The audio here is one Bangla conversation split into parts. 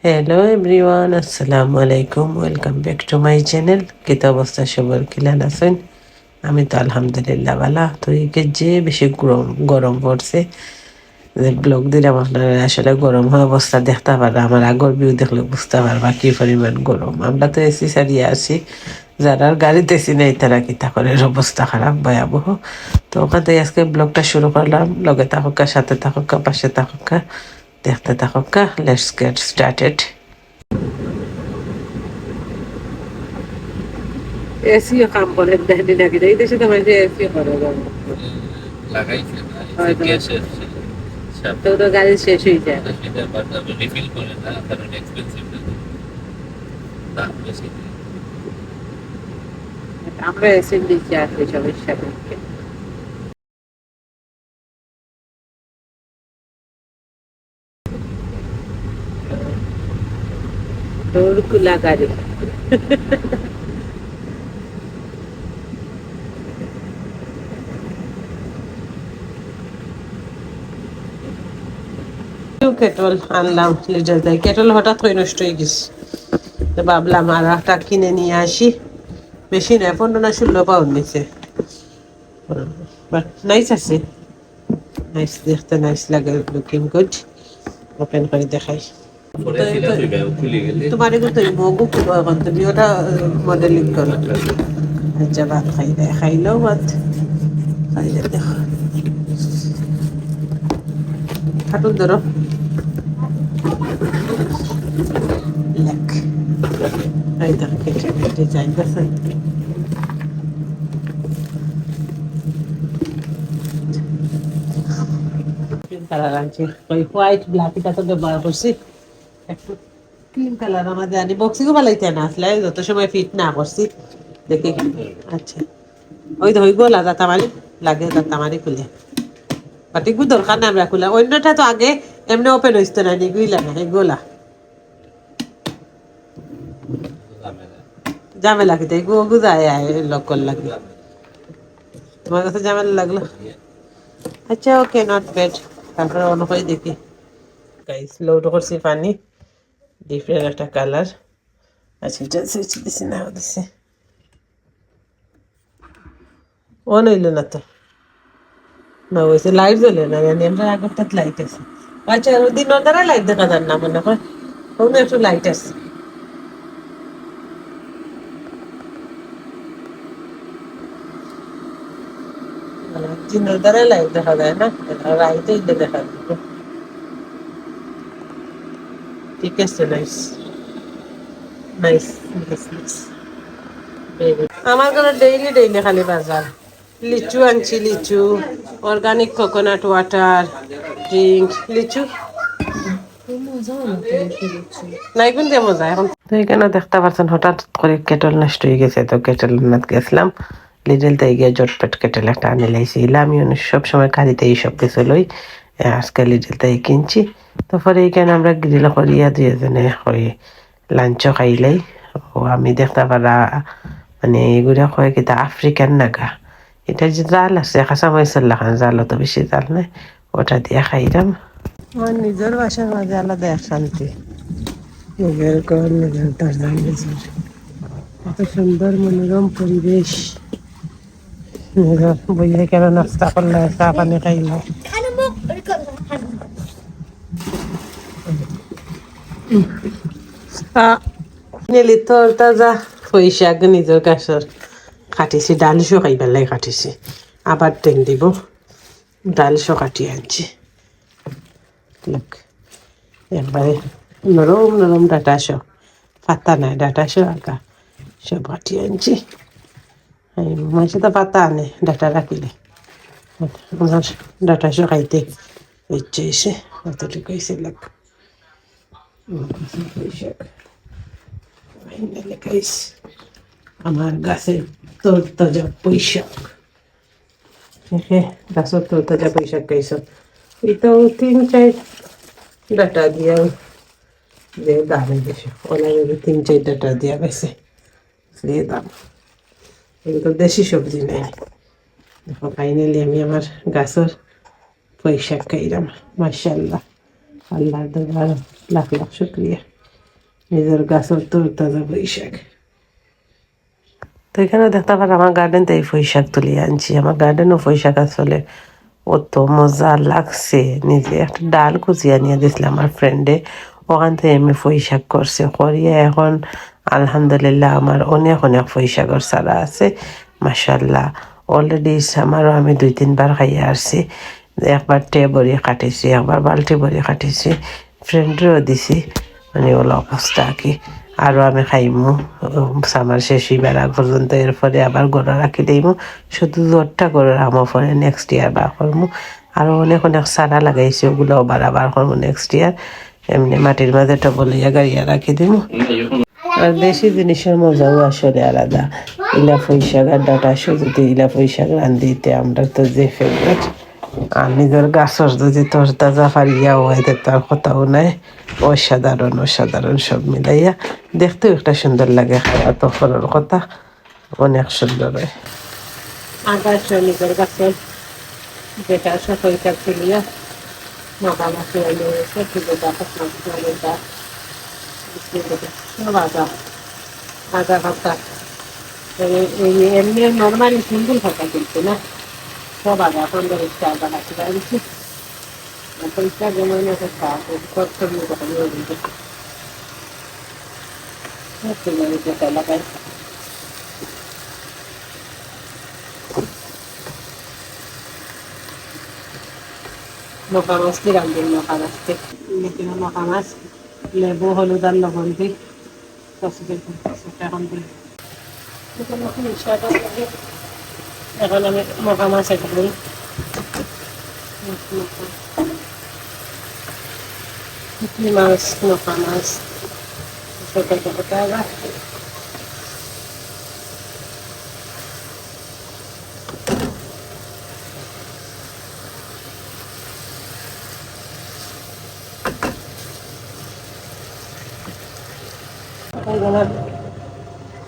হ্যালো এভরিওয়ান, আসসালামু আলাইকুম। Welcome back to my channel. কিতা অবস্থা সবার, কিলান আছেন? আমি তো আলহামদুলিল্লাহ ভালো। তো একে যে বেশি গরম গরম পড়ছে, যে ব্লগ দিলাম আপনারা আসলে গরম হওয়া অবস্থা দেখতে পারা, আমার আগর ভিউ দেখলে বুঝতে পারবা কি পরিমাণ গরম। আমরা তো এসি সারিয়ে আসি, যারা গাড়িতে এসি নেই তারা কিতা করে, অবস্থা খারাপ ভয়াবহ। তো ওখান থেকে আজকে ব্লগটা শুরু করলাম। লগে থাকুকা, সাথে থাকুকা, পাশে থাকুকা, দেখতে থাকুকা। Let's get started. এসিও কাম করে দেখি নাকি, এই দেশে তো মানে এসি করে লাগাইছে না, হয়তো গ্যাসের তো তো গাড়ি শেষ হয়ে যায়। সেটা বাট রিফিল করে না, কারণ এক্সপেন্সিভ না, দাম বেশি। আমরা এসির নিচে আছি সমস্যা নেই। তোর কুলা গাড়ি কেটল আনলাম লিটার দেয়, কেটল হঠাৎ করে নষ্ট হয়ে গেছে। তো ভাবলাম আর একটা কিনে নিয়ে আসি। বেশি নয়, 15 না 16 পাউন্ড নিচে, বাট নাইস আছে। নাইস, দেখতে নাইস লাগে, লুকিং গুড। ওপেন করে দেখাই। পরে সিলা তুই ভাই খুলে গেলে তোমার এগুলো তো মগু কিনো, এখন তুমি ওটা মডেলিং করো। আচ্ছা, ভাত খাইলেও ভাত খাইলে দেখো। হাঁটুন ধরো, লেখ এই দেখো কেটে ডিজাইন আছে। ক্রিম কালার আনছি, ওই হোয়াইট ব্ল্যাক এটা তো ব্যবহার করছি। একটু ক্রিম কালার আমাদের আনি, বক্সিংও বালাইতে না আসলে যত সময় ফিট না করছি দেখি। আচ্ছা, ওই তো হইব দাতামারি লাগে, দাতামারি খুলে বাট এগুলো দরকার না আমরা খুলে। অন্যটা তো আগে এমনি ওপেন হইতো না, এগুলা না এগুলা ঝামেলা খেতে এগুলো যায় লক কর লাগে। তোমার কাছে ঝামেলা লাগলো? আচ্ছা, ওকে, নট ব্যাড। তারপরে অন্য করে দেখি। গাইস, লোড করছি পানি, ডিফারেন্ট একটা কালার। আচ্ছা, এটা সুইচ দিছি না দিছি, অন হইল না তো, না হয়েছে লাইট জ্বলে না, জানি আমরা আগরটাত লাইট আছে। আচ্ছা, দিনের দ্বারা লাইট দেখা যান না মনে হয়, অন্য একটু লাইট আছে। দিনের দ্বারা লাইট দেখা যায় না, রাইতে ইলে দেখা যাবে। ঠিক আছে, নাইস নাইস নাইস নাইস। আমার ঘরে ডেইলি ডেইলি খালি বাজার। লিচু আনছি, লিচু, অর্গানিক কোকোনাট ওয়াটার, ড্রিঙ্ক, লিচু নাই কোন দিয়ে মজা এখন। তো এখানে দেখতে পাচ্ছেন হঠাৎ করে কেটল নষ্ট হয়ে গেছে, তো কেটল গেছিলাম লিডল থেকে গিয়ে জটপেট কেটেল একটা আনে লাইছিলাম। আমি সবসময় গাড়িতে এইসব কিছু লই, আজকে লিডল থেকে কিনছি। তারপরে এখানে আমরা গ্রিল করিয়া দুজনে করে লাঞ্চও খাইলাই। ও আমি দেখতে পারা মানে এগুলা কয় কিতা আফ্রিকান নাগা, এটা যে জাল আছে কাঁচা মরিচের লাখান, জালও তো বেশি জাল নাই, ওটা দিয়ে খাইলাম। আমার নিজের বাসার মাঝে আলাদা এক শান্তি, নিজের ঘর, নিজের দরজা, নিজের এত সুন্দর মনোরম পরিবেশ। নিজের বইয়ে কেন নাস্তা করলে, চা পানি খাইলে। নিলি তোর তাজা পয়সা নিজের গাছের কাটিছি, ডালিশও খাই পেলাই কাটিছি, আবার টেং দিব, ডালিশও কাটিয়ে আনছি। লোক একবারে নরম নরম ডাটা সব, পাতা নাই ডাটা সব আঁকা সব কাটিয়ে আনছি। মানুষে তো পাতা আনে ডাটা রাখিলে, আমার ডাটা সব খাইতে ইচ্ছে হয়েছে, অতটুকু হয়েছে লোক। আমার গাছের তোর তাজা পৈশাক, গাছের তোর তাজা পৈশাক খাইছ। এটাও 3-4 ডাটা দিয়া যে দামে বেশি, অনেক 3-4 ডাটা দিয়া বেছে সে দাম। এগুলো তো দেশি সবজি নেই। দেখো ফাইনালি আমি আমার গাছের পৈশাক খাইলাম, মাশাআল্লাহ। আল্লাহ দরবার লাখ লাখ শুক্রিয়া। নিজের গাছের তোর তাজা বৈশাখ। তো এখানে দেখতে পার আমার গার্ডেন থেকে বৈশাখ তুলিয়ে আনছি। আমার গার্ডেনও বৈশাখ আসলে অত মজা লাগছে। নিজে একটা ডাল কুচিয়ে নিয়ে দিয়েছিলাম আমার ফ্রেন্ডে, ওখান থেকে আমি বৈশাখ করছে করিয়া এখন আলহামদুলিল্লাহ আমার অনেক অনেক বৈশাখের চারা আছে মাশাল্লাহ। অলরেডি আমারও আমি 2-3 বার খাইয়ে আসছি। একবার টে বড়ি কাটিছি, একবার বালতি বড়ি কাটিছি, ফ্রেন্ডেরও দিছি। মানে ওলা অবস্থা কি আরও আমি খাইমু সামার শেষ হইবার আগ পর্যন্ত। এরপরে আবার গড়া রাখি দিইমু, শুধু জোরটা করে রাখবো, পরে নেক্সট ইয়ার বার করবো। আরও অনেক অনেক চারা লাগাইছি, ওগুলোও বারবার করবো নেক্সট ইয়ার। এমনি মাটির মাঝে টবলিয়া গাড়িয়া রাখি দিমু। আর দেশি জিনিসের মজাও আসলে আলাদা। ইলা পয়সা ডাটা যদি ইলা পয়সা রান্ধিতে আমরা তো যে ফেভারিট। আর নিজের গাছের যদি তোর তাজা ফারিয়া হয় তার কথাও নাই। অসাধারণ অসাধারণ সব মিলাইয়া দেখতেও একটা সুন্দর লাগে। খাওয়া তো ফলের কথা অনেক সুন্দর হয়। আকাশ নিজের গাছের যেটা সফলতা তুলিয়া মাখামাখি হয়ে গেছে, কিন্তু গাছ সব আদা আদা পাতা এমনি নর্মালি সিম্পল থাকা কিন্তু না, সব আদা 15-20টা আদা রাখি দিচ্ছি। পয়সা জমাই না করতে লাগাই। মকা মাছ দিয়ে রান্ধি, মকা মাছ দিয়ে মকা মাছ লেবু হলুদ আর লবণ দিই এখন দিই। এখন আমি মকা মাছ এটা দিই। পুঁটি মাছ, মকা মাছ ছোটো ছোটো টাকা।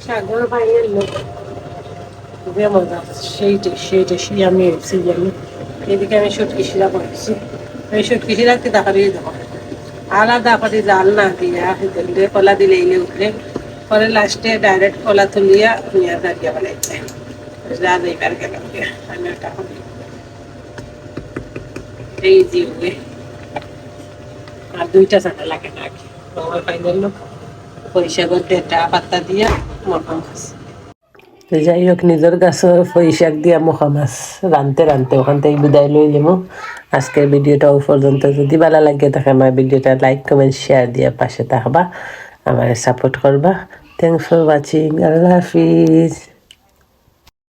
সাগর ভাইয়ের লোক খুবই মজা, সেইটা সেই আমি এদিকে আমি সুটকি শিরা করেছি। আমি সুটকি শিরাতে তাকারি দেবো আলাদা করে জাল না দিয়া দিলে কলা দিলে এলে উঠলে পরে লাস্টে ডাইরেক্ট কলা তুলিয়া নিয়ে দাঁড়িয়ে বানাইছে জাল এইবার গেলাম গিয়া আমি ওটা করি এই জিওগে। আর 2টা চাটা লাগে না কি আমার ফাইনাল লোক পয়সা করতে এটা পাত্তা দিয়া মটন খাচ্ছে। তো যাই হোক নিজের গাছের পয়সাক দিয়া মুখা মাছ রানতে রানতে ওখান থেকে বিদায় লই যাবো। আজকের ভিডিওটা ওই পর্যন্ত। যদি ভালো লাগে থাকে আমার ভিডিওটা লাইক কমেন্ট শেয়ার দিয়ে পাশে থাকবা, আমার সাপোর্ট করবা। Thanks for watching. Allah Hafiz.